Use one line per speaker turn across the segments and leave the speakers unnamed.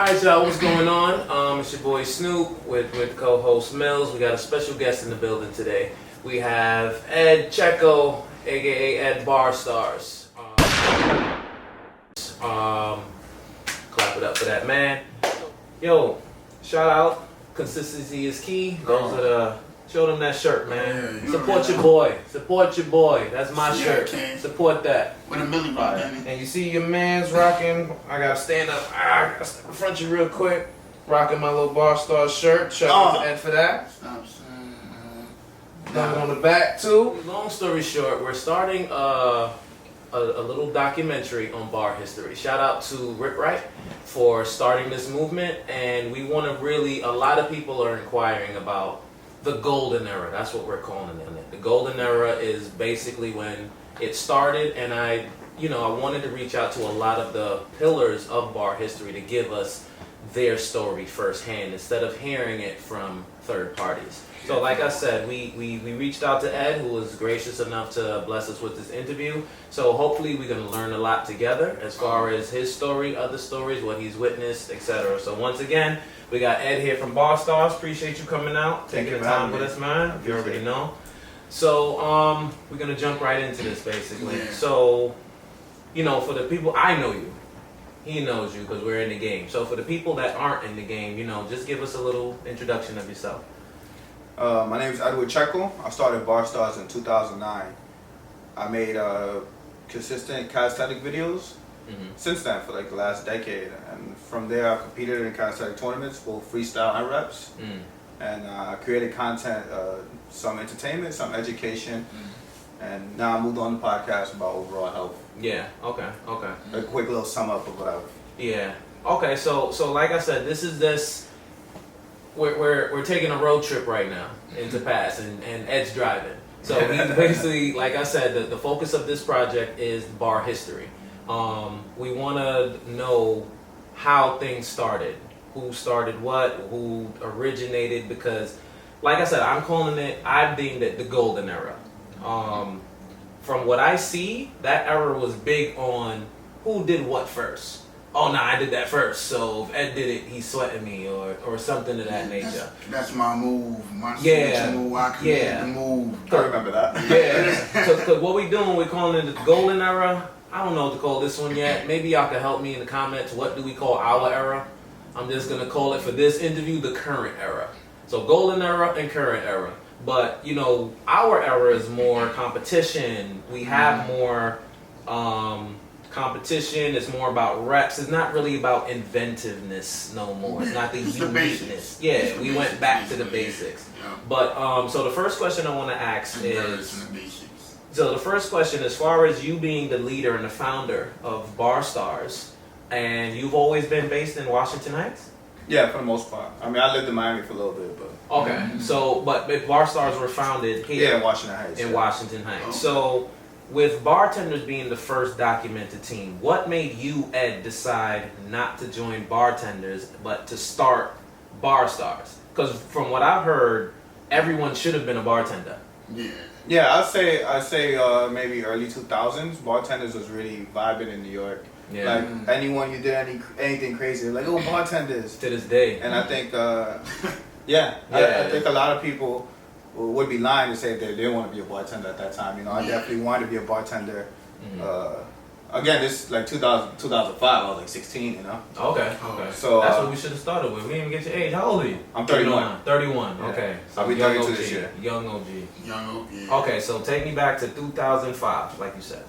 Alright, y'all, what's going on? It's your boy Snoop with co-host Mills. We got a special guest in the building today. We have Ed Checkol, aka Ed Bar Starzz. Clap it up for that man. Yo, shout out. Consistency is key. Those are the show them that shirt, man.
Yeah,
support your boy. Support your boy. That's my shirt.
King.
Support that.
With a Millie Rock,
And you see your man's rocking. I gotta stand up. I gotta step in front of you real quick. Rocking my little Bar Starzz shirt. Shout out to Ed for that.
Stop saying.
Nothing on the back too. Long story short, we're starting a little documentary on bar history. Shout out to Rick Wright for starting this movement, and we want to really. A lot of people are inquiring about the golden era. That's what we're calling it. The golden era is basically when it started, and I wanted to reach out to a lot of the pillars of bar history to give us their story firsthand instead of hearing it from third parties. So like I said, we reached out to Ed, who was gracious enough to bless us with this interview. So hopefully we're going to learn a lot together as far as his story, other stories, what he's witnessed, etc. So once again, we got Ed here from Bar Starzz. Appreciate you coming out, taking the time with us, man. You already know. So we're going to jump right into this basically.
Yeah.
So, for the people, I know you. He knows you because we're in the game. So for the people that aren't in the game, just give us a little introduction of yourself.
My name is Ed Checkol. I started Bar Starzz in 2009. I made consistent calisthenic videos since then for like the last decade. And from there I competed in calisthenic tournaments, both freestyle and reps. And I created content, some entertainment, some education. And now I moved on to podcasts about overall health.
Yeah, okay.
A quick little sum up of what I've...
Yeah. Okay, so like I said, we're taking a road trip right now into Pass, and Ed's driving. So we basically, like I said, the focus of this project is bar history. We want to know how things started, who started what, who originated, because, like I said, I deemed it the golden era. From what I see, that era was big on who did what first. Oh, no, I did that first. So if Ed did it, he's sweating me, or something of that nature.
That's my move. My signature move. I created the move.
I remember that.
Yeah. So what we doing, we're calling it the golden era. I don't know what to call this one yet. Maybe y'all can help me in the comments. What do we call our era? I'm just going to call it for this interview the current era. So golden era and current era. But, our era is more competition. We have more competition. It's more about reps. It's not really about inventiveness no more. It's not the uniqueness. Yeah, we went back to the basics.
Yeah.
But, so the first question I want to ask is... So the first question, as far as you being the leader and the founder of Bar Starzz, and you've always been based in Washington Heights?
Yeah, for the most part. I mean, I lived in Miami for a little bit, but...
Okay, so, but Bar Starzz were founded here.
Yeah, in Washington Heights.
In Washington Heights. Okay. So, with bartenders being the first documented team, what made you, Ed, decide not to join bartenders, but to start Bar Starzz? Because from what I've heard, everyone should have been a bartender.
Yeah.
Yeah, I'd say maybe early 2000s, bartenders was really vibing in New York.
Yeah.
Like anyone you did anything crazy, like, oh, bartenders.
To this day.
And I think, I think a lot of people would be lying to say they didn't want to be a bartender at that time. I definitely wanted to be a bartender. Again, this is like 2005, I was like 16,
Okay.
So
that's what we should have started with. We didn't even get your age. How old are you?
I'm 31.
31,
Yeah.
Okay. So
I'll be 32 this year.
Young OG.
Young OG.
Okay, so take me back to 2005, like you said.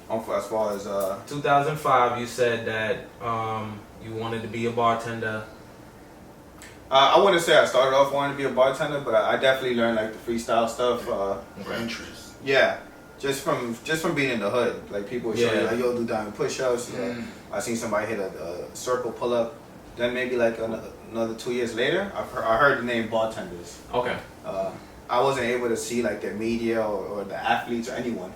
As far as
2005, you said that you wanted to be a bartender.
I wouldn't say I started off wanting to be a bartender, but I definitely learned like the freestyle stuff.
Interest.
Yeah, just from being in the hood, like people would show you like, yo, do diamond push-ups. I seen somebody hit a circle pull-up. Then maybe like another 2 years later, I heard the name bartenders.
Okay.
I wasn't able to see like the media or the athletes or anyone.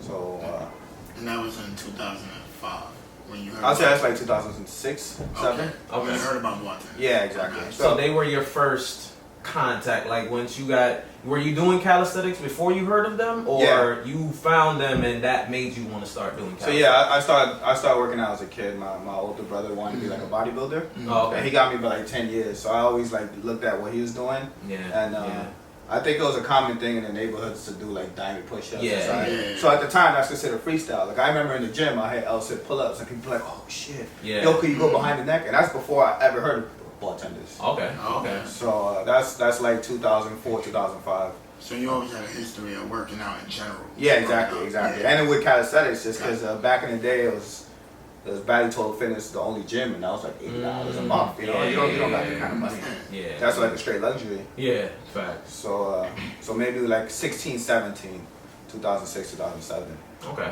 So.
And that was in 2005 when you heard.
I'll say that's like 2006, 7.
Okay. You heard about bartenders.
Yeah, exactly.
Okay.
So they were your first contact? Like once you got, were you doing calisthenics before you heard of them, or you found them and that made you want to start doing calisthenics?
So yeah, I started working out as a kid. My older brother wanted to be like a bodybuilder.
Oh, okay.
And he got me for like 10 years. So I always like looked at what he was doing.
Yeah.
And I think it was a common thing in the neighborhoods to do like diamond push-ups.
Yeah.
So at the time, that's considered freestyle. Like I remember in the gym, I had L-sit pull-ups, and people were like, "Oh shit, yo, could you go behind the neck?" And that's before I ever heard of bartenders.
Okay.
So that's like 2004, 2005.
So you always had a history of working out in general.
Yeah, exactly.
Yeah.
And then with calisthenics, just because back in the day it was Bally Total Fitness, the only gym, and that was like $80 a month. You know, you don't got that kind of money.
Yeah.
That's like a straight luxury.
Yeah, facts.
So maybe like 16, 17, 2006, 2007.
Okay.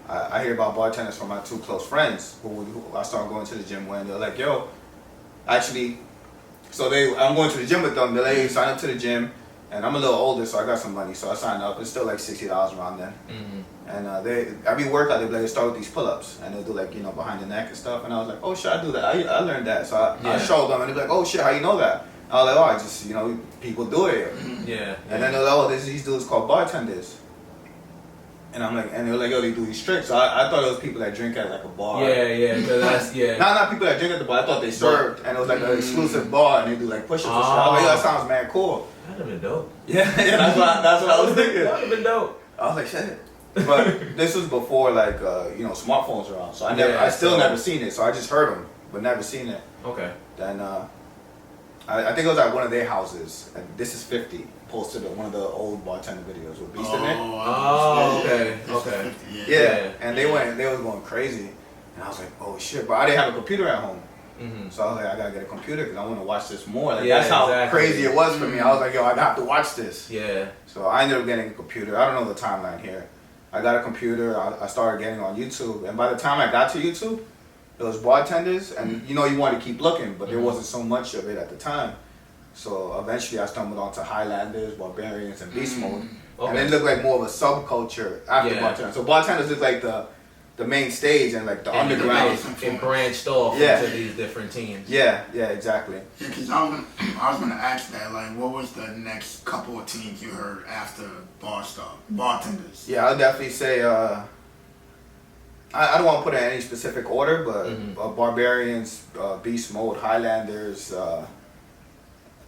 I hear about bartenders from my two close friends who I started going to the gym when they're like, yo, actually, I'm going to the gym with them. They're like, sign up to the gym, and I'm a little older, so I got some money, so I signed up. It's still like $60 around then. And every workout they like start with these pull-ups, and they'll do like behind the neck and stuff. And I was like, oh shit, I do that. I learned that. So I showed them, and they're like, oh shit, how you know that? I was like, oh, I just people do it.
Yeah.
And then they're like, oh, these dudes called bartenders. And I'm like, and they're like, yo, they do these tricks. So I thought it was people that drink at like a bar.
Yeah, that's
Not people that drink at the bar. I thought they served, and it was like an exclusive bar, and they do like push-ups and shit. I was like, yo, that sounds mad cool.
That'd have been dope.
Yeah, that's what I was thinking.
That'd have been dope.
I was like, shit. But this was before like smartphones were around, so I still never seen it. So I just heard them, but never seen it.
Okay.
Then I think it was at one of their houses, and This Is 50 posted one of the old bartender videos with Beast in it.
Oh, okay.
Yeah, and they was going crazy, and I was like, oh shit, but I didn't have a computer at home. So I was like, I gotta get a computer because I want to watch this more. Like, that's how crazy it was for me. I was like, yo, I have to watch this.
Yeah.
So I ended up getting a computer. I don't know the timeline here. I got a computer. I started getting on YouTube, and by the time I got to YouTube, it was bartenders, and you want to keep looking, but there wasn't so much of it at the time. So eventually, I stumbled onto Highlanders, Barbarians, and Beast Mode, and it looked like more of a subculture after bartenders. So bartenders is like the main stage and like the underground.
It branched off into these different teams.
Yeah, exactly.
Yeah, because I was gonna ask that, like, what was the next couple of teams you heard after bartenders?
Yeah, I'll definitely say I don't want to put it in any specific order, but Barbarians, Beast Mode, Highlanders,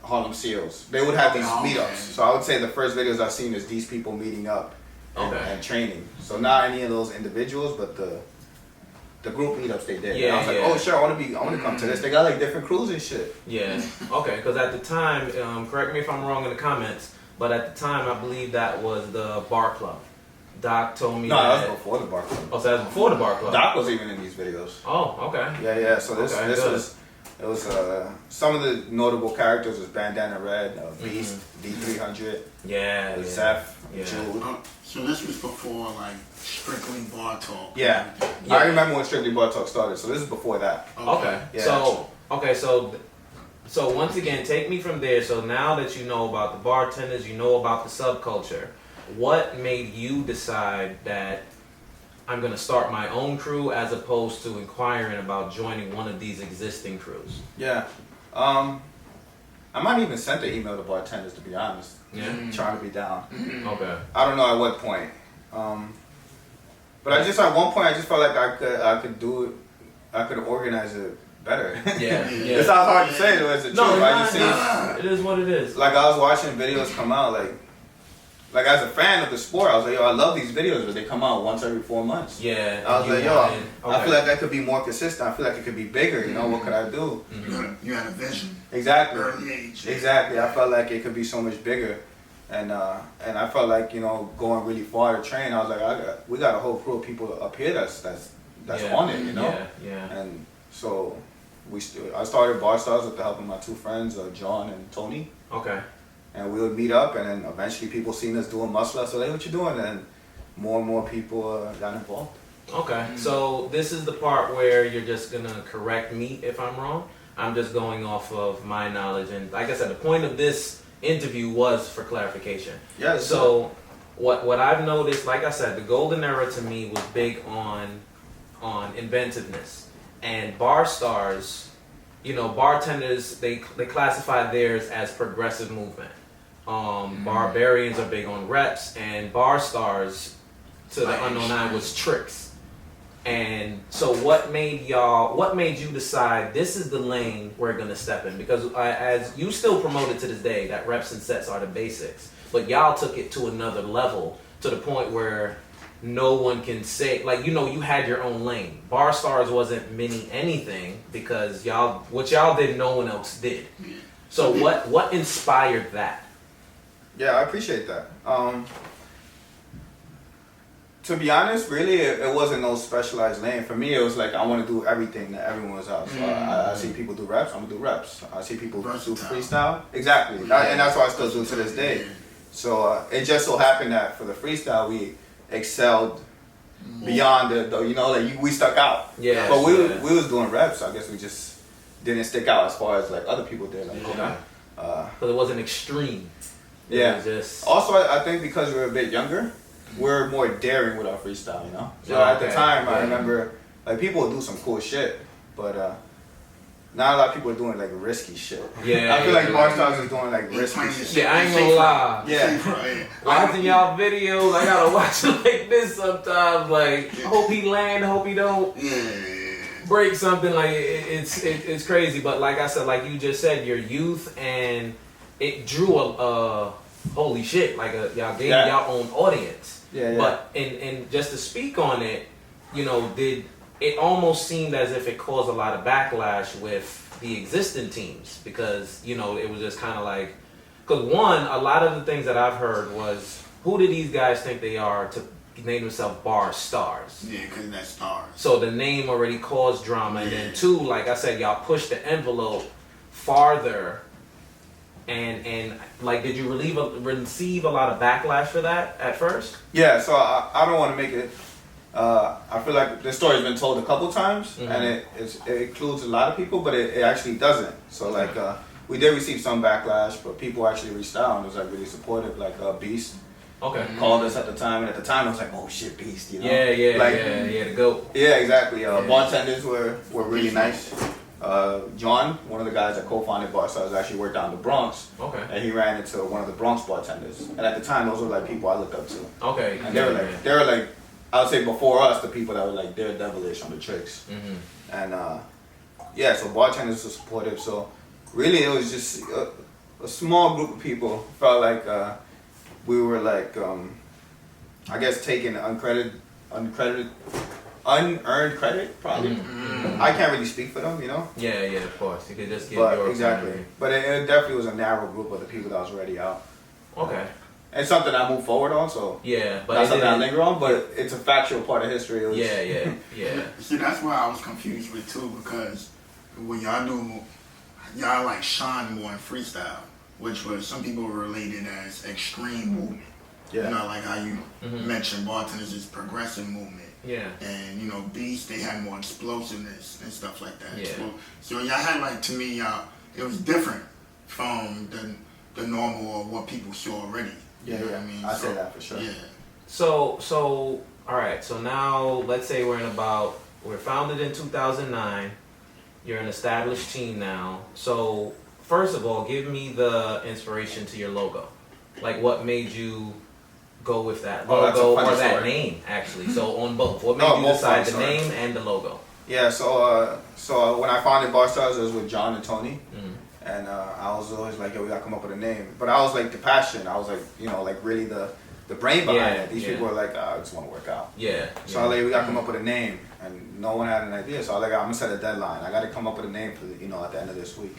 Harlem Seals. They would have these meetups. So I would say the first videos I've seen is these people meeting up and training. So not any of those individuals, but the group meetups they did. And I was like, oh sure, I want to come to this. They got like different crews and shit.
Yeah. Okay. Because at the time, correct me if I'm wrong in the comments, but at the time I believe that was the Bar Club. Doc told me
that was before the Bar Club.
Oh, so that was before the Bar Club.
Doc was even in these videos.
Oh, okay.
Yeah. So it was some of the notable characters was Bandana Red, Beast, D300, Zeph, Jude.
So this was before like Strictly Bar Talk.
Yeah. I remember when Strictly Bar Talk started. So this is before that.
Okay. Yeah. So once again, take me from there. So now that you know about the bartenders, you know about the subculture, what made you decide that I'm going to start my own crew as opposed to inquiring about joining one of these existing crews?
Yeah. I might even sent the email to bartenders, to be honest.
Yeah.
Trying to be down.
Okay.
I don't know at what point. But at one point I just felt like I could do it. I could organize it better.
Yeah.
It sounds hard to say, though. It's the truth.
It is what it is.
Like I was watching videos come out, like as a fan of the sport, I was like, yo, I love these videos, but they come out once every 4 months.
Yeah.
I was like, yo, I feel like I could be more consistent. I feel like it could be bigger. What could I do?
You had a vision.
Exactly.
Early age.
Exactly. I felt like it could be so much bigger, and I felt like going really far to train. I was like, we got a whole crew of people up here that's on it,
Yeah.
And so I started Bar Starzz with the help of my two friends, John and Tony.
Okay.
And we would meet up, and then eventually people seen us doing muscle ups. So hey, what you doing? And more and more people got involved.
Okay, so this is the part where you're just gonna correct me if I'm wrong. I'm just going off of my knowledge, and like I said, the point of this interview was for clarification.
Yeah.
So what I've noticed, like I said, the golden era to me was big on inventiveness, and Bar Starzz, bartenders they classify theirs as progressive movement. Barbarians are big on reps, and Bar Starzz, to the unknown eye, was tricks. And so what made you decide this is the lane we're gonna step in? Because as you still promote it to this day that reps and sets are the basics, but y'all took it to another level to the point where no one can say, you had your own lane. Bar Starzz wasn't mini anything because what y'all did no one else did. So what inspired that?
Yeah, I appreciate that. To be honest, really, it wasn't no specialized lane. For me, it was like I want to do everything that everyone was out. So I see people do reps, I'm gonna do reps. I see people do freestyle. Exactly, and that's what I still do to this day. So it just so happened that for the freestyle, we excelled beyond we stuck out.
Yeah.
But we was doing reps. I guess we just didn't stick out as far as like other people did.
Because it wasn't extreme.
Yeah. Also, I think because we were a bit younger, we're more daring with our freestyle, So at the time, I remember like people would do some cool shit, but not a lot of people are doing like risky shit.
Yeah.
I feel like Bar Starzz is doing like risky shit.
Yeah, I ain't gonna lie.
Yeah.
Watching y'all videos, I gotta watch it like this sometimes. Like, hope he land, hope he don't break something. Like it's crazy. But like I said, like you just said, your youth and it drew a holy shit. Like y'all gave y'all own audience. Yeah. But and just to speak on it, it almost seemed as if it caused a lot of backlash with the existing teams because it was just kind of like, because one, a lot of the things that I've heard was, who do these guys think they are to name themselves Bar Starzz?
Yeah, because that's stars.
So the name already caused drama, and then two, like I said, y'all pushed the envelope farther. And like, did you receive a lot of backlash for that at first?
Yeah, so I don't want to make it. I feel like this story's been told a couple times, and it includes a lot of people, but it actually doesn't. So like, we did receive some backlash, but people actually reached out and was like really supportive. Like Beast, called us at the time, and at the time I was like, oh shit, Beast,
Yeah, the GOAT.
Yeah, exactly. Bartenders were really nice. John, one of the guys that co-founded Bar Starzz, actually worked down in the Bronx.
Okay.
And he ran into one of the Bronx bartenders. And at the time, those were like people I looked up to.
Okay.
And they were like, I would say before us, the people that were like, they're devilish on the tricks. Mm-hmm. And so bartenders were supportive. So really, it was just a small group of people felt like we were like, I guess taking unearned credit, probably. Mm-hmm. I can't really speak for them,
Yeah, of course. You could just give your
exactly.
opinion.
But it definitely was a narrow group of the people that was already out.
Okay.
It's something I moved forward on, so
but
not something I linger on, but it's a factual part of history. It was,
yeah.
See, that's where I was confused with too, because when y'all like shine more in freestyle, which was some people related as extreme movement.
Yeah.
Like how you mentioned bartenders is progressive movement.
Yeah.
And Beast, they had more explosiveness and stuff like that.
Yeah.
So y'all had like, to me, it was different from the normal or what people saw already.
Yeah,
what I mean?
I say that for sure.
Yeah.
So all right. So now let's say we're founded in 2009. You're an established team now. So first of all, give me the inspiration to your logo. Like, what made you go with that logo or that name, actually? So on both. What made you decide the name and the logo?
Yeah, so when I founded Bar Starzz, it was with John and Tony. And I was always like, yo, we gotta come up with a name. But I was like the passion. I was like, like really the brain behind it. These people were like, I just want to work out.
Yeah.
So I was like, we gotta come up with a name. And no one had an idea. So I was like, I'm gonna set a deadline. I gotta come up with a name for at the end of this week.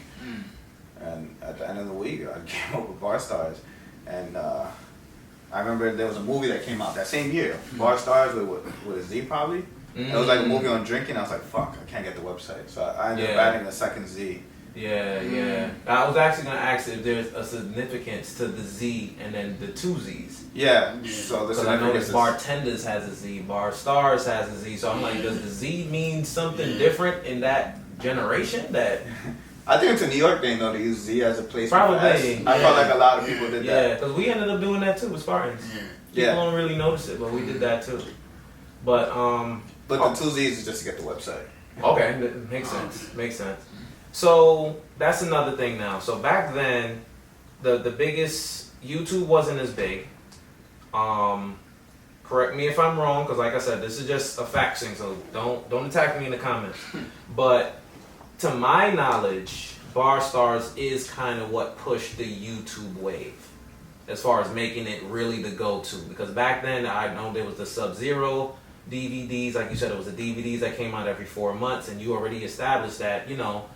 And at the end of the week, I came up with Bar Starzz. And I remember there was a movie that came out that same year, Bar Starzz with a Z probably. It was like a movie on drinking. I was like, fuck, I can't get the website. So I ended up adding a second Z.
Yeah. I was actually going to ask if there's a significance to the Z and then the two Z's.
Yeah. So
because I noticed Bartenders has a Z, Bar Starzz has a Z. So I'm like, does the Z mean something different in that generation? That
I think it's a New York thing though to use Z as a place.
Probably.
I felt like a lot of people did that.
Yeah, because we ended up doing that too with Spartans. People don't really notice it, but we did that too. But
the two Z's is just to get the website.
Okay, makes sense. So that's another thing now. So back then, the biggest YouTube wasn't as big. Correct me if I'm wrong, because like I said, this is just a fact thing. So don't attack me in the comments. But to my knowledge, Bar Starzz is kind of what pushed the YouTube wave as far as making it really the go-to. Because back then, I know there was the Sub-Zero DVDs, like you said, it was the DVDs that came out every 4 months, and you already established that, you know,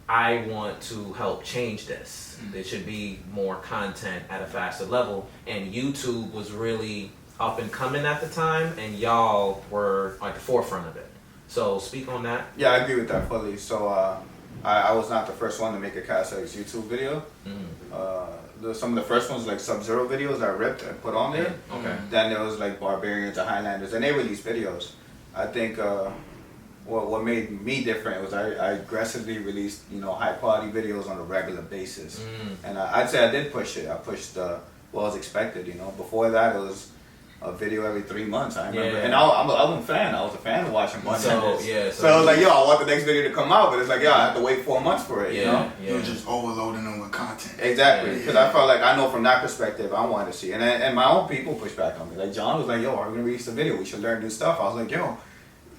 I want to help change this. There should be more content at a faster level, and YouTube was really up and coming at the time, and y'all were like the forefront of it. So speak on that.
Yeah, I agree with that fully. So I was not the first one to make a Castaleg's YouTube video. Some of the first ones like Sub-Zero videos I ripped and put on there.
Okay.
Then there was like Barbarians and Highlanders, and they released videos. I think what made me different was I aggressively released, you know, high quality videos on a regular basis. And I'd say I did push it. I pushed what was expected, you know. Before that, it was a video every 3 months, I remember.
Yeah.
And I'm a fan. I was a fan of watching bartenders.
Yeah,
so I was like, yo, I want the next video to come out, but it's like, yo, I have to wait 4 months for it, you know?
You're just overloading them with content.
Exactly, because I felt like, I know from that perspective, I wanted to see. And my own people pushed back on me. Like, John was like, yo, are we going to release the video? We should learn new stuff. I was like, yo,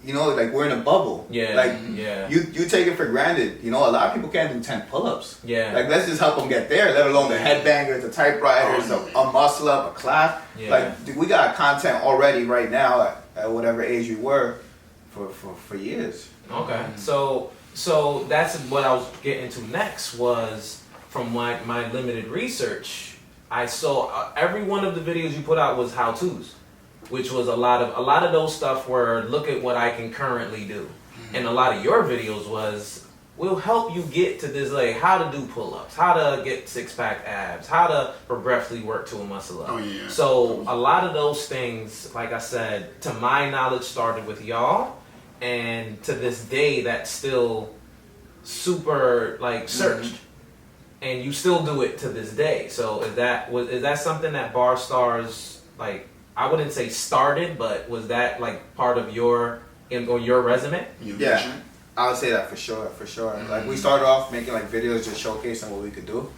you know, like, we're in a bubble.
Yeah,
like,
yeah.
You take it for granted. You know, a lot of people can't do 10 pull-ups.
Yeah.
Like, let's just help them get there, let alone the headbangers, the typewriters, a muscle-up, a class.
Yeah.
Like, dude, we got content already right now at whatever age we were for years.
Okay. So that's what I was getting to next was from my limited research, I saw every one of the videos you put out was how-tos, which was a lot of those stuff were look at what I can currently do. And a lot of your videos was we'll help you get to this, like how to do pull-ups, how to get six-pack abs, how to progressively work to a muscle up.
Oh, yeah.
So a lot of those things, like I said, to my knowledge started with y'all, and to this day that's still super like searched. And you still do it to this day. So is that something that Bar Starzz, like, I wouldn't say started, but was that like part of your resume?
Yeah, I would say that for sure. Like, we started off making like videos just showcasing what we could do,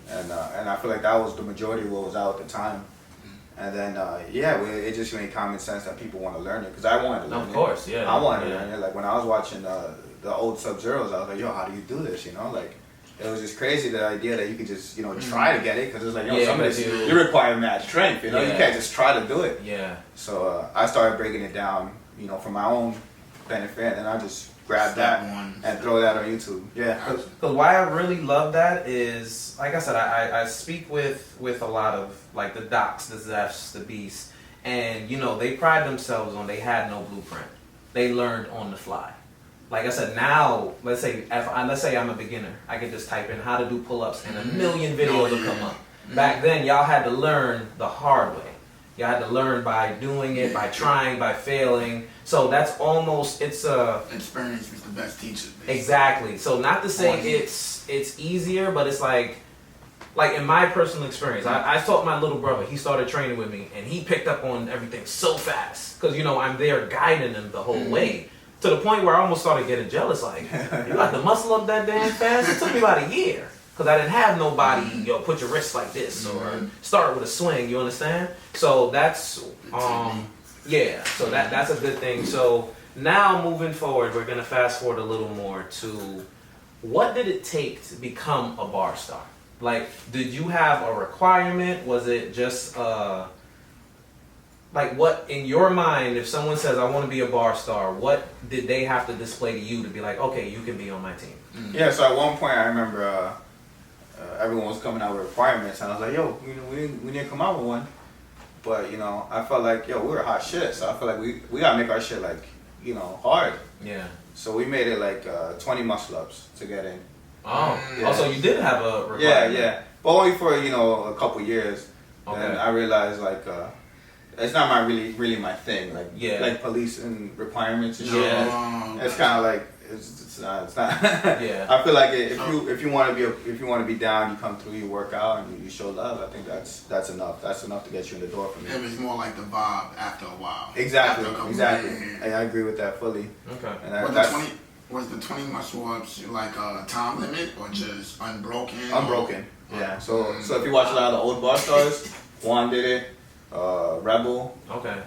and I feel like that was the majority of what was out at the time. And then it just made common sense that people want to learn it, because I wanted to learn it.
Of course, yeah.
I wanted to learn it. Like, when I was watching the old Sub-Zeros, I was like, yo, how do you do this? You know, like, it was just crazy, the idea that you could just, you know, try to get it, because it's like, some of this, you require mad strength, you know, you can't just try to do it.
Yeah.
So I started breaking it down, you know, for my own benefit, and I just grabbed that and throw that on YouTube. Yeah.
Because why I really love that is, like I said, I speak with a lot of, like, the docs, the Zefs, the Beasts, and, you know, they pride themselves on they had no blueprint. They learned on the fly. Like I said, now, let's say I'm a beginner, I can just type in how to do pull-ups and a million videos will come up. Back then, y'all had to learn the hard way. Y'all had to learn by doing it, by trying, by failing. So that's almost, it's a...
Experience is the best teacher. Basically.
Exactly. So not to say it's easier, but it's like in my personal experience, I taught my little brother, he started training with me, and he picked up on everything so fast. Because, you know, I'm there guiding him the whole way. To the point where I almost started getting jealous, like, you got to muscle up that damn fast? It took me about a year. Because I didn't have nobody, yo, put your wrist like this, or start with a swing, you understand? So that's, so that's a good thing. So now moving forward, we're going to fast forward a little more to what did it take to become a bar star? Like, did you have a requirement? Was it just, like, what, in your mind, if someone says, I want to be a bar star, what did they have to display to you to be like, okay, you can be on my team?
Yeah, so at one point I remember everyone was coming out with requirements, and I was like, yo, you know, we didn't come out with one. But, you know, I felt like, yo, we were hot shit, so I feel like we got to make our shit, like, you know, hard.
Yeah.
So we made it like 20 muscle-ups to get in.
Oh. Yeah. Also, you did have a requirement.
Yeah. But only for, you know, a couple years. Okay. Then I realized, like, it's not really my thing. Like, like police and requirements and shit. Yeah. It's kind of like, it's not. Yeah. I feel like if you want to be down, you come through, you work out, and you show love. I think that's enough. That's enough to get you in the door for me.
It was more like the vibe after a while.
Exactly. I agree with that fully.
Okay.
And
Was the 20 muscle ups like a time limit or just unbroken?
Unbroken. Yeah. So if you watch a lot of the old Bar Starzz, Juan did it, Rebel.
Okay.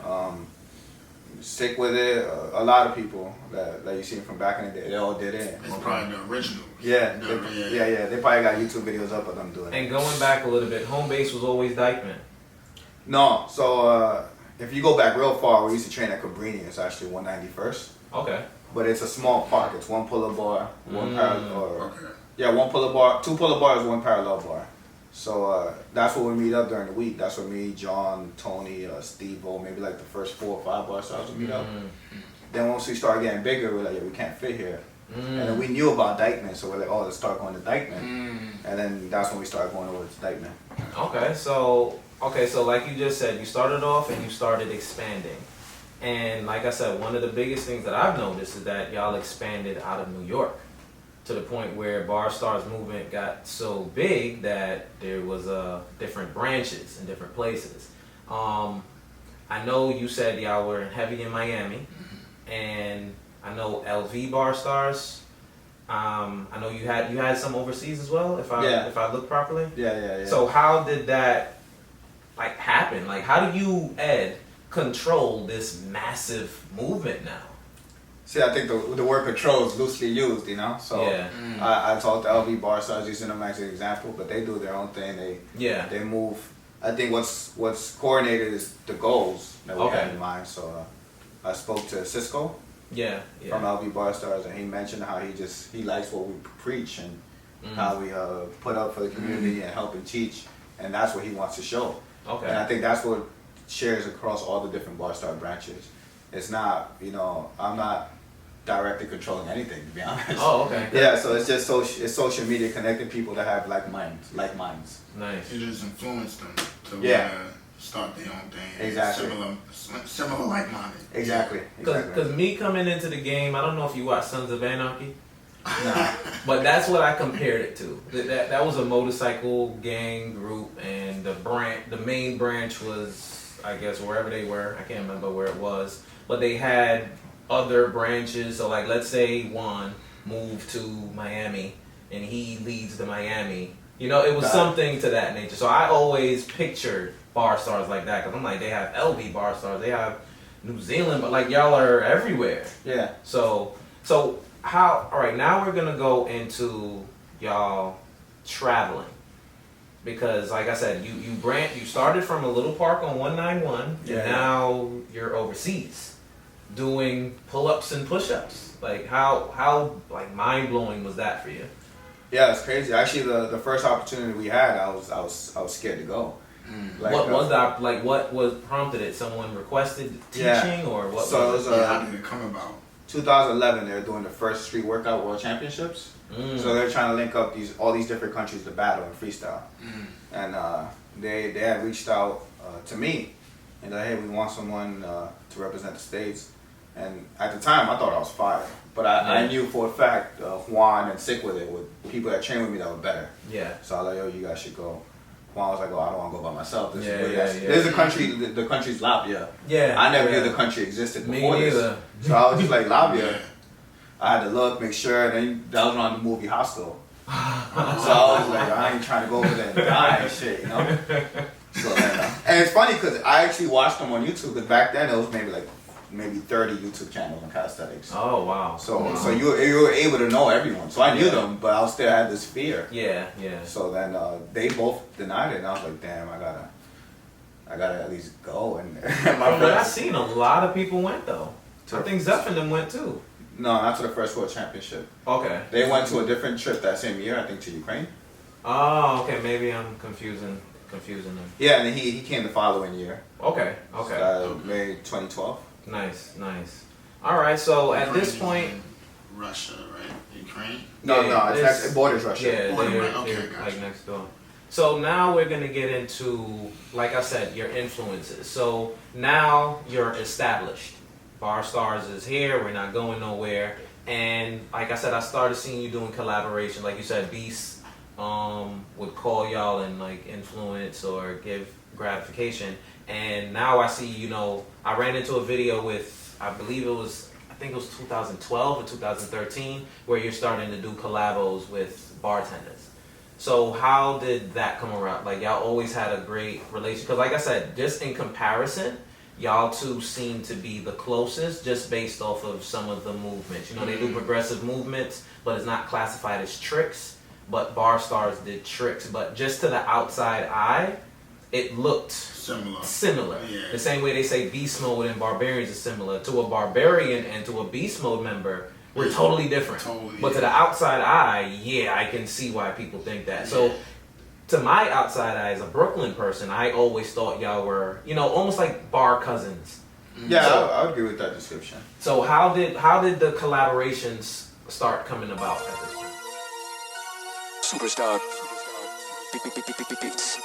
Stick with it. A lot of people that you see from back in the day, they all did it.
It's probably the original.
Yeah. They probably got YouTube videos up of them doing it.
And going back a little bit, home base was always Dykeman.
No. So if you go back real far, we used to train at Cabrini. It's actually 191st.
Okay.
But it's a small park. It's one pull-up bar, one parallel.
Okay.
Yeah, one pull-up bar, two pull-up bars, one parallel bar. So that's where we meet up during the week. That's where me, John, Tony, Steve-O, maybe like the first 4 or 5 bar stars would meet up. Then once we start getting bigger, we're like, yeah, we can't fit here. And then we knew about Dykeman, so we're like, oh, let's start going to Dykeman. And then that's when we started going over to Dykeman.
Okay, so like you just said, you started off and you started expanding. And like I said, one of the biggest things that I've noticed is that y'all expanded out of New York to the point where Bar Starzz movement got so big that there was different branches in different places. I know you said y'all were heavy in Miami, and I know LV Bar Starzz. I know you had some overseas as well, if I look properly.
Yeah.
So how did that like happen? Like, how do you, Ed, control this massive movement now?
See, I think the word control is loosely used, you know? So
Yeah.
I talked to LV Bar Starzz using them as an example, but they do their own thing. They move. I think what's coordinated is the goals that we have in mind. So I spoke to Cisco from LV Bar Starzz, and he mentioned how he likes what we preach and how we put up for the community and help and teach, and that's what he wants to show.
Okay.
And I think that's what shares across all the different Bar Starzz branches. It's not, I'm not directly controlling anything, to be honest.
Oh, okay.
Yeah, so it's just social media connecting people that have like minds.
Nice.
You just influence them to start their own thing.
Exactly.
Similar like-minded.
Exactly.
Because me coming into the game, I don't know if you watch Sons of Anarchy.
Nah.
But that's what I compared it to. That was a motorcycle gang group, and the main branch was, I guess, wherever they were. I can't remember where it was, but they had other branches. So like, let's say Juan moved to Miami and he leads the Miami. It was something to that nature. So I always pictured Bar Starzz like that, because I'm like, they have LV Bar Starzz, they have New Zealand, but like y'all are everywhere. Yeah. So how? All right, now we're gonna go into y'all traveling, because like I said, you started from a little park on 191, and now you're overseas doing pull-ups and push-ups. Like how like mind-blowing was that for you?
Yeah, it's crazy. Actually, the first opportunity we had, I was scared to go.
Like, what was prompted it? Someone requested teaching, or what?
So
was
it was
how did it come about?
2011. They were doing the first Street Workout World Championships. So they're trying to link up all these different countries to battle in freestyle. And they had reached out to me and like, hey, we want someone to represent the States. And at the time, I thought I was fired. But I knew for a fact Juan and Sick with it, with people that trained with me that were better. Yeah. So I was like, yo, you guys should go. Juan was like, oh, I don't want to go by myself. There's a country, the country's Latvia. Yeah. I never knew the country existed before
me neither.
this. So I was just like, Latvia. I had to look, make sure, and then that was on the movie Hostel. So I was like, I ain't trying to go over there and die and shit, So and it's funny because I actually watched them on YouTube, because back then it was maybe 30 YouTube channels on calisthenics. Oh wow! So you were able to know everyone. So I knew them, but I still had this fear. Yeah. So then they both denied it, and I was like, damn, I gotta at least go. And
I seen a lot of people went though. I think Zeph and them went too.
No, not to the first World Championship. Okay. They went to a different trip that same year, I think, to Ukraine.
Oh, okay. Maybe I'm confusing them.
Yeah, and then he came the following year.
Okay.
May 2012.
Nice. All right, so
Ukraine
at this point,
Russia, right? Ukraine?
No, it borders Russia.
Yeah, they're like next door. So now we're gonna get into, like I said, your influences. So now you're established. Bar Starzz is here. We're not going nowhere. And like I said, I started seeing you doing collaboration. Like you said, Beast would call y'all and like influence or give gratification. And now I see, I ran into a video with, I believe it was, I think it was 2012 or 2013, where you're starting to do collabos with bartenders. So how did that come around? Like, y'all always had a great relationship? Because like I said, just in comparison, y'all two seem to be the closest just based off of some of the movements. You know, they do progressive movements, but it's not classified as tricks. But Bar Starzz did tricks. But just to the outside eye, it looked similar.
Yeah.
The same way they say beast mode and barbarians is similar. To a barbarian and to a beast mode member, we're totally different. But to the outside eye, yeah, I can see why people think that. So to my outside eye as a Brooklyn person, I always thought y'all were, you know, almost like bar cousins.
Yeah,
So,
I would agree with that description.
So how did the collaborations start coming about at this point?
Superstar. Beats.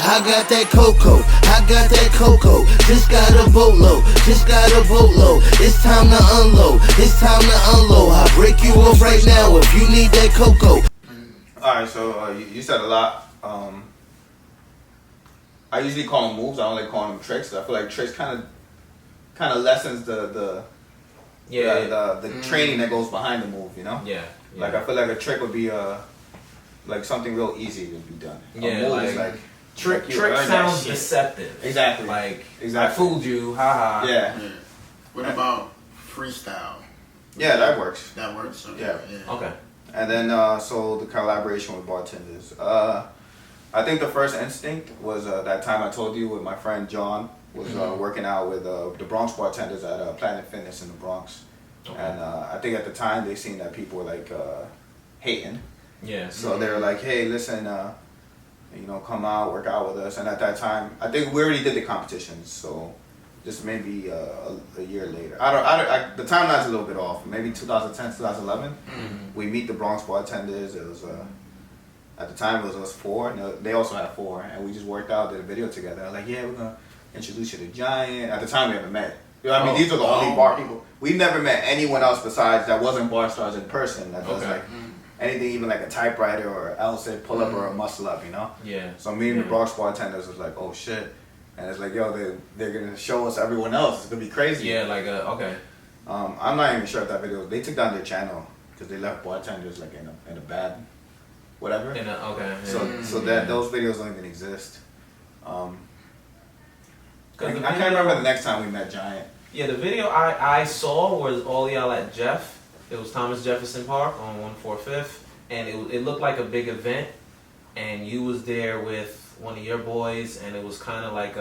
I got that cocoa, I got that cocoa. Just got a boatload, just got a boatload. It's time to unload, it's time to unload. I'll break you off right now if you need that cocoa.
Alright, so you said a lot. I usually call them moves. I don't like calling them tricks. I feel like tricks kind of lessens the training that goes behind the move. You know.
Yeah.
Like I feel like a trick would be like something real easy to be done.
Yeah,
a move is like
trick
you earn that
sounds
shit.
deceptive.
Exactly.
Like
exactly.
I fooled you, haha.
Yeah.
What about freestyle?
Yeah, that works.
That works. Okay.
Yeah.
Okay.
And then so the collaboration with bartenders. I think the first instinct was that time I told you with my friend John was working out with the Bronx bartenders at Planet Fitness in the Bronx.
Okay.
And I think at the time they seen that people were like hating.
Yeah.
So they were like, hey, listen, you know, come out, work out with us. And at that time, I think we already did the competitions. So just maybe a year later. The timeline's a little bit off. Maybe 2010, 2011. We meet the Bronx bartenders. It was at the time it was us four. And they also had four, and we just worked out, did a video together. I was like, yeah, we're gonna introduce you to Giant. At the time, we haven't met. You know what I mean? These are the only bar people. We've never met anyone else besides that wasn't Bar Starzz in person. That does like anything, even like a typewriter or LSIT pull up or a muscle up. You know?
Yeah.
So me and the Bronx bartenders was like, oh shit. And it's like, yo, they're gonna show us everyone else. It's gonna be crazy.
Yeah, like okay.
I'm not even sure if that video. They took down their channel because they left bartenders like in a bad, whatever.
Okay.
So that those videos don't even exist. I
the
can't remember the next time we met Giant.
Yeah, the video I saw was all y'all at Jeff. It was Thomas Jefferson Park on 145th, and it looked like a big event, and you was there with one of your boys, and it was kind of like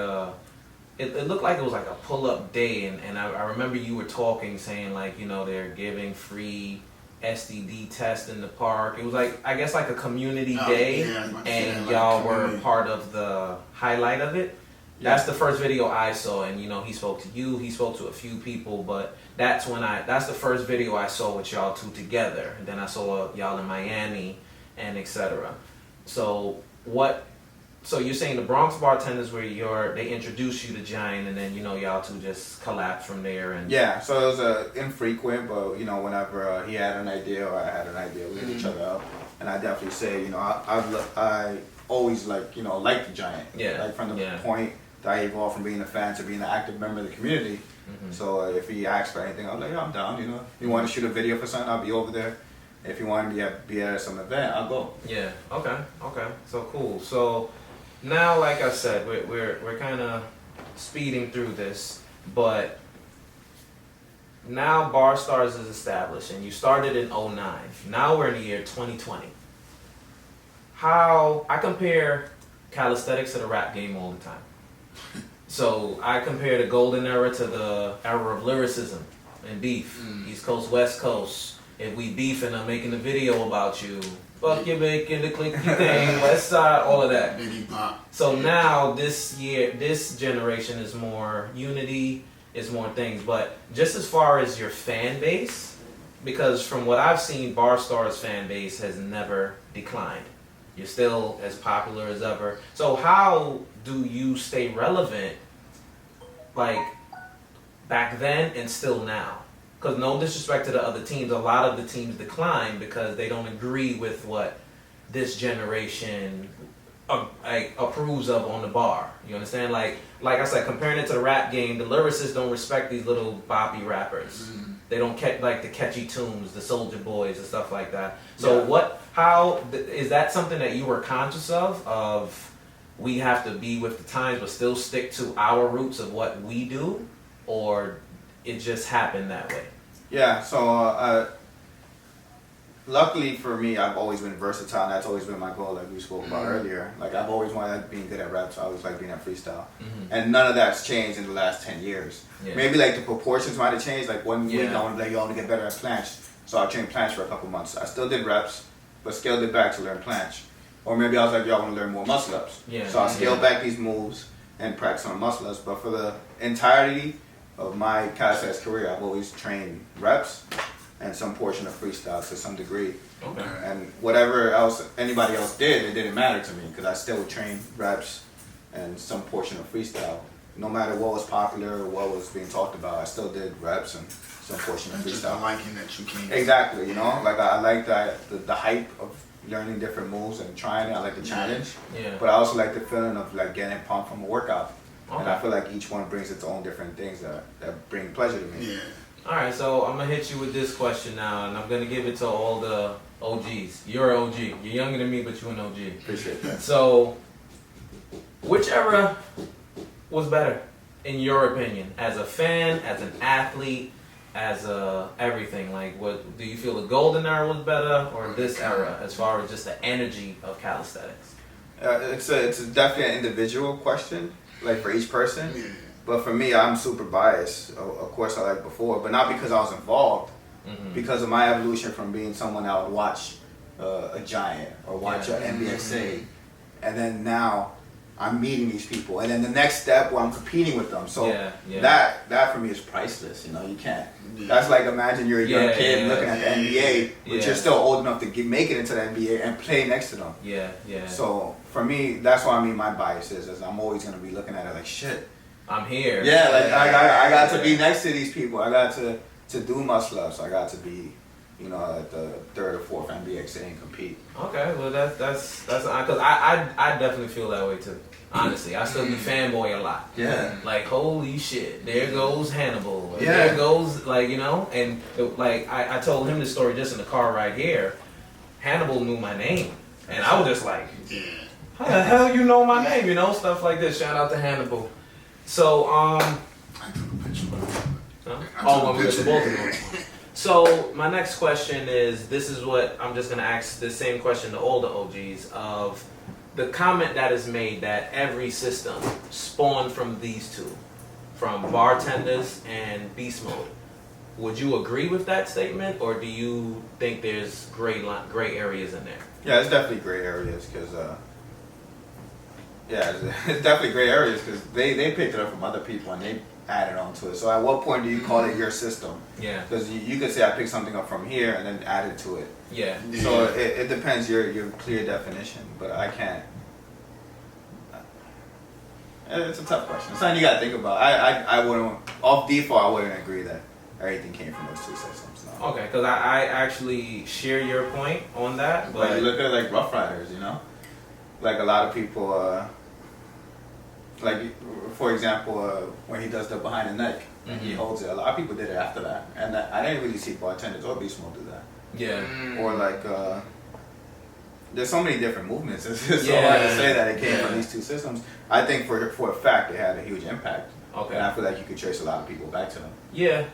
it looked like it was like a pull-up day, and I remember you were talking, saying like, you know, they're giving free STD test in the park. It was like, I guess like a community day, and y'all were part of the highlight of it. That's the first video I saw, and you know, he spoke to you, he spoke to a few people, but that's the first video I saw with y'all two together. And then I saw y'all in Miami and etc. So you're saying the Bronx bartenders they introduced you to Giant, and then, you know, y'all two just collapsed from there. And
yeah, so it was infrequent, but you know, whenever he had an idea or I had an idea, we hit each other up. And I definitely say, you know, I always liked the Giant.
Yeah.
Like from the point that I evolved from being a fan to being an active member of the community. So if he asked for anything, I was like, yeah, I'm down. You know, if you want to shoot a video for something, I'll be over there. If you want to be at some event, I'll go.
Yeah. Okay. So cool. So now, like I said, we're kind of speeding through this, but now Bar Starzz is established, and you started in 2009. Now we're in the year 2020. How I compare calisthenics to the rap game all the time. So I compare the golden era to the era of lyricism and beef. East Coast, West Coast. If we beef and I'm making a video about you, fuck your bacon, the clicky thing, West Side, all of that. So now this generation is more unity, is more things. But just as far as your fan base, because from what I've seen, Bar Starzz fan base has never declined. You're still as popular as ever. So how do you stay relevant, like back then and still now? Because no disrespect to the other teams, a lot of the teams decline because they don't agree with what this generation like approves of on the bar. You understand? Like I said, comparing it to the rap game, the lyricists don't respect these little boppy rappers. They don't like the catchy tunes, the Soldier Boys and stuff like that. So is that something that you were conscious of we have to be with the times but still stick to our roots of what we do, or it just happened that way?
Yeah, so luckily for me, I've always been versatile, and that's always been my goal, like we spoke about earlier. Like, I've always wanted being good at rap, so I always like being at freestyle. And none of that's changed in the last 10 years. Yeah. Maybe, like, the proportions might have changed. Like, one week I want to, like, I want to get better at planche, so I trained planche for a couple months. I still did reps, but scaled it back to learn planche. Or maybe I was like, yo, I want to learn more muscle-ups. So I scaled back these moves and practice on muscle-ups. But for the entirety of my calisthenics career, I've always trained reps and some portion of freestyle to some degree.
Okay.
And whatever else anybody else did, it didn't matter to me because I still would train reps and some portion of freestyle. No matter what was popular or what was being talked about, I still did reps and some portion of
Just
freestyle.
liking that you came.
Exactly, you know, like I like the hype of learning different moves and trying it. I like the challenge.
Yeah.
But I also like the feeling of like getting pumped from a workout.
Okay.
And I feel like each one brings its own different things that bring pleasure to me.
Yeah.
All right, so I'm gonna hit you with this question now, and I'm gonna give it to all the OGs. You're an OG. You're younger than me, but you're an OG.
Appreciate that.
So, which era was better, in your opinion, as a fan, as an athlete, as everything? Like, what do you feel the golden era was better, or this era, as far as just the energy of calisthenics?
It's definitely an individual question, like for each person.
Yeah.
But for me, I'm super biased. Of course, I liked before, but not because I was involved. Because of my evolution from being someone that would watch a giant or watch an NBXA, and then now I'm meeting these people, and then the next step where I'm competing with them. So that for me is priceless. You know, you can't. That's like, imagine you're a young kid looking at the NBA, but you're still old enough to make it into the NBA and play next to them. So for me, that's what I mean. My bias is I'm always gonna be looking at it like, shit,
I'm here.
Yeah, like I got to be next to these people. I got to do muscle ups. I got to be, you know, at the third or fourth NBXA and compete.
Okay, well that's because I definitely feel that way too. Honestly, I still be fanboy a lot.
Yeah.
Like, holy shit, there goes Hannibal.
Yeah.
There goes, like, you know, and like I told him this story just in the car right here. Hannibal knew my name, and I was just like, how the hell you know my name? You know, stuff like this. Shout out to Hannibal. So,
I took a picture of it.
when we went to Baltimore. So, my next question is, this is what I'm just going to ask the same question to all the OGs of the comment that is made that every system spawned from these two, from bartenders and beast mode. Would you agree with that statement, or do you think there's gray areas in there?
Yeah, it's definitely gray areas because it's definitely gray areas because they picked it up from other people and they added on to it. So at what point do you call it your system?
Yeah.
Because you could say I picked something up from here and then added to it.
Yeah.
So it depends your clear definition, but I can't. It's a tough question. It's something you gotta think about. I wouldn't, off default, I wouldn't agree that everything came from those two systems. No.
Okay, because I actually share your point on that, but
Like, you look at like Rough Riders, you know, like a lot of people, like for example, when he does the behind the neck and he holds it, a lot of people did it after that, and I didn't really see bartenders or beast mode do that.
yeah.
Or like, there's so many different movements. It's so hard to say that it came from these two systems. I think for a fact it had a huge impact.
Okay.
And I feel like you could trace a lot of people back to them.
Yeah.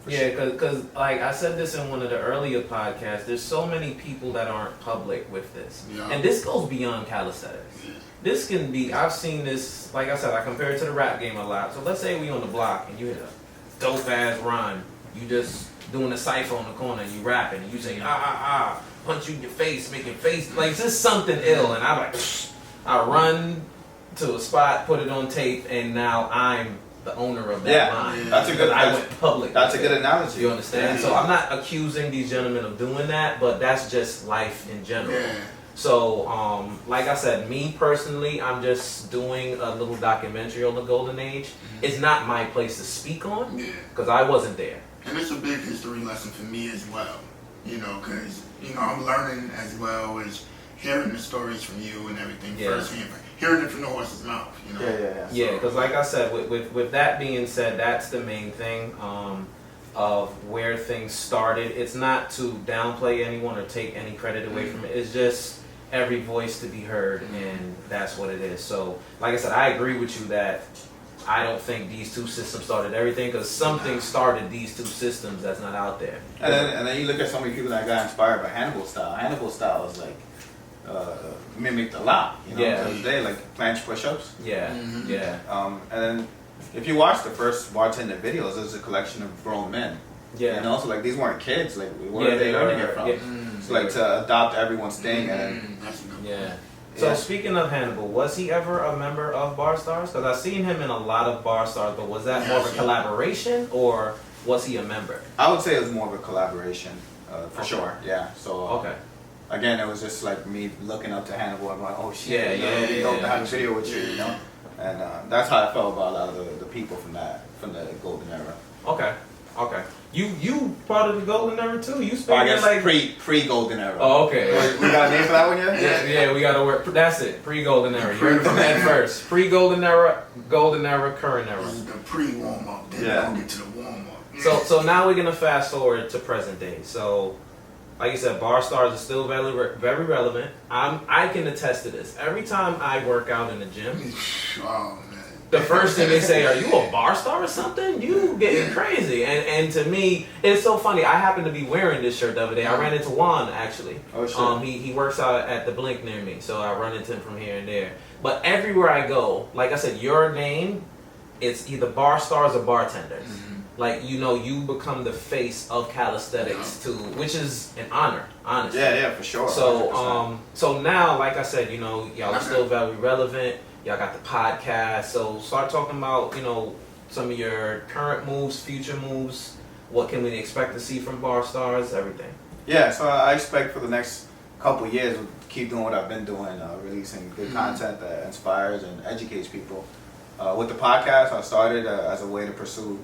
For
Yeah,
sure.
because like I said this in one of the earlier podcasts, there's so many people that aren't public with this.
Yeah.
And this goes beyond calisthenics. This can be, I've seen this, like I said, I compare it to the rap game a lot. So let's say we on the block and you hit a dope ass rhyme. You just doing a cypher on the corner and you rapping and you say, punch you in your face, make your face, like just something ill. And I'm like, I run to a spot, put it on tape, and now I'm the owner of that line.
That's a good.
I went public.
That's a good analogy.
You understand? So I'm not accusing these gentlemen of doing that, but that's just life in general.
Yeah.
So, like I said, me personally, I'm just doing a little documentary on the Golden Age. It's not my place to speak on because I wasn't there.
And it's a big history lesson for me as well, you know, because, you know, I'm learning as well as hearing the stories from you and everything
Yeah.
firsthand, hearing it from the horse's mouth, you know.
Yeah, because like I said, with that being said, that's the main thing of where things started. It's not to downplay anyone or take any credit away from it. It's just every voice to be heard, and that's what it is. So, like I said, I agree with you that I don't think these two systems started everything, because something started these two systems that's not out there.
And then you look at so many people that got inspired by Hannibal style. Hannibal style is like mimicked a lot, you know.
Yeah.
To this day, like planche push-ups.
Yeah, yeah,
And then if you watch the first bartender videos, it's a collection of grown men.
yeah.
And also, like, these weren't kids. Like, where
Yeah,
are they learning
were,
it from?
yeah.
So, like, to adopt everyone's thing, and then
That's a good one.
Yeah. So
Yeah.
speaking of Hannibal, was he ever a member of Bar Starzz? Because I've seen him in a lot of Bar Starzz, but was that more of a
Yes.
collaboration, or was he a member?
I would say it was more of a collaboration, for
Okay.
sure. Yeah. So
Okay.
again, it was just like me looking up to Hannibal and going, "Oh shit,
Yeah,
you know,
yeah,
it'd be dope
yeah.
to have a video with you," you know. And that's how I felt about a lot of the people from the golden era.
Okay. Okay. You part of the golden era too. You
Or I
spent
guess
like
pre golden era.
Oh, okay.
We got a name for that one yet?
Yeah, we gotta work. That's it. Pre-golden era. You heard it from Ed first. Pre-golden era, golden era, current era.
This is the pre-warm up. Then
Yeah.
we're gonna get to the warm up.
So now we're gonna fast forward to present day. So, like you said, Bar Starzz is still very relevant. I can attest to this. Every time I work out in the gym,
Oh man.
the first thing they say, "Are you a bar star or something? You getting crazy?" And to me, it's so funny. I happened to be wearing this shirt the other day. I ran into Juan actually.
Oh, shit.
He works out at the Blink near me, so I run into him from here and there. But everywhere I go, like I said, your name, it's either Bar Starzz or bartenders. Like, you know, you become the face of calisthenics too, which is an honor, honestly.
Yeah, for sure.
So
100%.
so now, like I said, you know, y'all are still very relevant. Y'all got the podcast. So start talking about, you know, some of your current moves, future moves. What can we expect to see from Bar Starzz? Everything.
Yeah, so I expect for the next couple years, we'll keep doing what I've been doing, releasing good content that inspires and educates people. With the podcast, I started as a way to pursue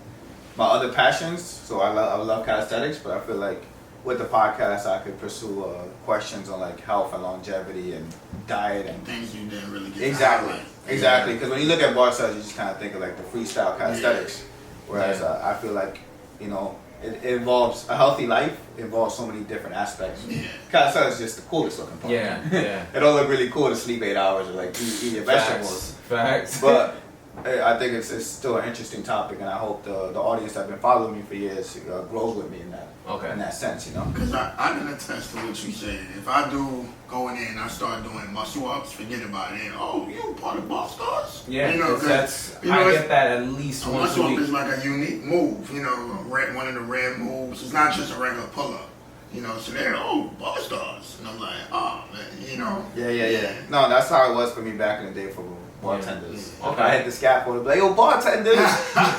my other passions. So I love calisthenics, but I feel like with the podcast, I could pursue questions on like health and longevity and diet and
Things you didn't really get.
exactly,
to highlight.
exactly. Because when you look at Bar Starzz, you just kind of think of like the freestyle calisthenics, whereas I feel like, you know, it involves a healthy life. Involves so many different aspects.
Yeah.
Calisthenics is just the coolest looking part.
Yeah.
It don't look really cool to sleep 8 hours or like eat your vegetables.
Facts.
But I think it's still an interesting topic, and I hope the audience that's been following me for years grows with me in that sense, you know.
Because I can attest to what you said. If I do go in there and I start doing muscle ups, forget about it. Oh, you part of Bar Starzz?
Yeah,
You know, 'cause,
that's
you know,
I
it's-
get that at least
a
once a
muscle up
week.
is like a unique move. You know, one of the rare moves. It's not just a regular pull up. You know, so they're Bar Starzz, and I'm like, oh man, you know.
Yeah. No, that's how it was for me back in the day for bartenders.
Yeah.
If I hit the scaffold, I'd be like, yo, bartenders.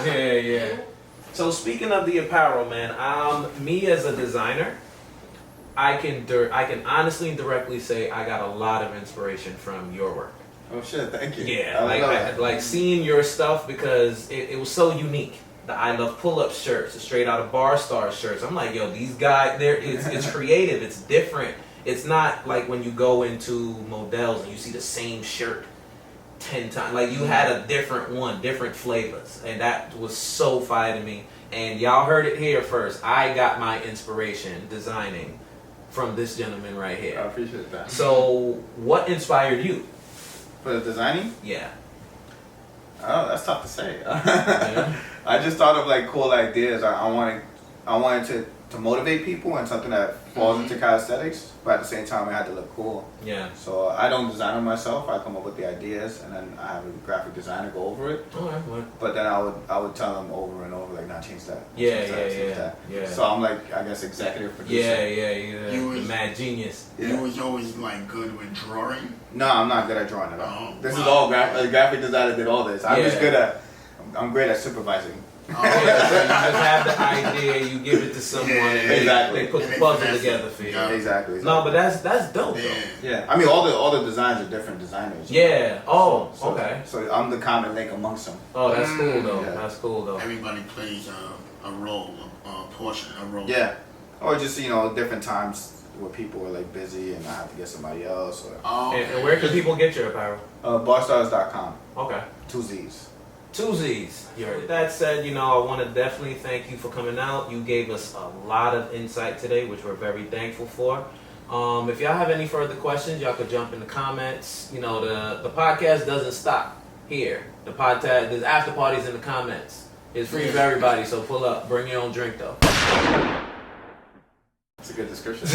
Yeah. So speaking of the apparel, man, me as a designer, I can honestly and directly say I got a lot of inspiration from your work.
Oh shit, thank you.
Yeah,
I
like
love that.
like seeing your stuff, because it was so unique. The I Love Pull-Up shirts, the straight out of Bar Starzz shirts. I'm like, yo, these guys, it's creative, it's different. It's not like when you go into Models and you see the same shirt 10 times. Like, you had a different one, different flavors, and that was so fire to me. And y'all heard it here first. I got my inspiration designing from this gentleman right
I
here.
appreciate that.
So, what inspired you?
For the designing?
Yeah.
Oh, that's tough to say.
Yeah.
I just thought of like cool ideas. I wanted to motivate people and something that falls into calisthenics, but at the same time it had to look cool.
Yeah.
So I don't design them myself. I come up with the ideas and then I have a graphic designer go over it.
All right. Well,
But then I would tell them over and over like, nah, change that.
Yeah,
change that,
yeah,
change
yeah,
that.
yeah.
So I'm like, I guess executive producer.
yeah.
You
The
was-
mad genius.
Yeah.
You was always like good with drawing.
No, I'm not good at drawing at all.
Oh,
This is
wow.
all graphic designer did all this. I'm just
Yeah.
good at. I'm great at supervising.
Yeah, so you just have the idea, you give it to someone, and
Exactly.
they put the
And they
puzzle
finesse it.
together for you.
Yeah.
Exactly.
No, but that's dope
Yeah.
though.
Yeah, I mean all the designs are different designers.
Yeah. Oh,
So-
okay.
So I'm the common link amongst them.
Oh, that's cool though.
Yeah.
That's cool though.
Everybody plays a role, a portion, a role.
Yeah, or just different times where people were like busy and I had to get somebody else. Or
And where can people get your apparel?
Barstarrzz.com.
Okay.
2 Z's.
2 Z's. With that said, I want to definitely thank you for coming out. You gave us a lot of insight today, which we're very thankful for. If y'all have any further questions, y'all could jump in the comments. The podcast doesn't stop here. The podcast, there's after parties in the comments. It's free for everybody, so pull up. Bring your own drink, though.
That's a good description.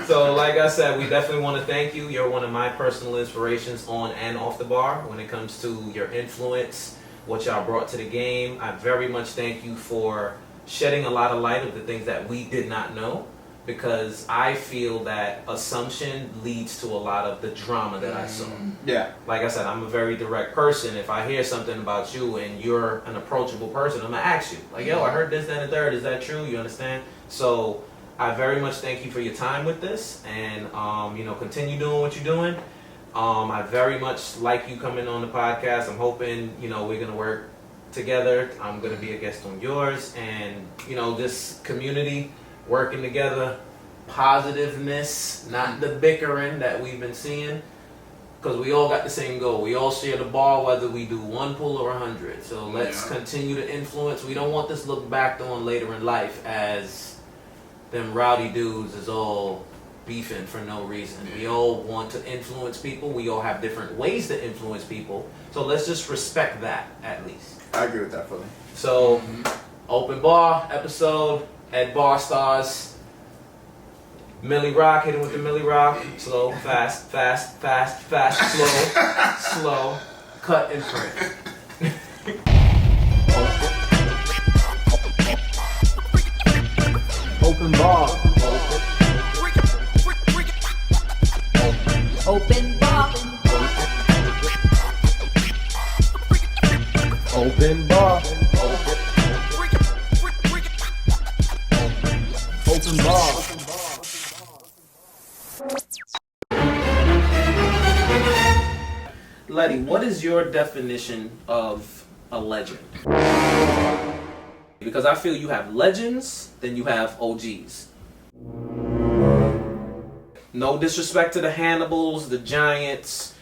So, like I said, we definitely want to thank you. You're one of my personal inspirations on and off the bar when it comes to your influence, what y'all brought to the game. I very much thank you for shedding a lot of light of the things that we did not know, because I feel that assumption leads to a lot of the drama that I saw.
Yeah.
Like I said, I'm a very direct person. If I hear something about you and you're an approachable person, I'm going to ask you. Like, yo, I heard this, that, and third. Is that true? You understand? So I very much thank you for your time with this, and continue doing what you're doing. I very much like you coming on the podcast. I'm hoping we're gonna work together. I'm gonna be a guest on yours, and this community working together, positiveness, not the bickering that we've been seeing, because we all got the same goal. We all share the bar, whether we do 1 pull or 100. So let's continue to influence. We don't want this looked back on later in life as them rowdy dudes is all beefing for no reason. We all want to influence people. We all have different ways to influence people. So let's just respect that, at least.
I agree with that fully.
So, open bar episode at Bar Starzz. Millie Rock, hit him with the Millie Rock. Slow, fast, slow, slow. Cut and print.
Open bar. Open bar. Open bar. Open bar.
Letty, what is your definition of a legend? Because I feel you have legends, then you have OGs. No disrespect to the Hannibals, the Giants,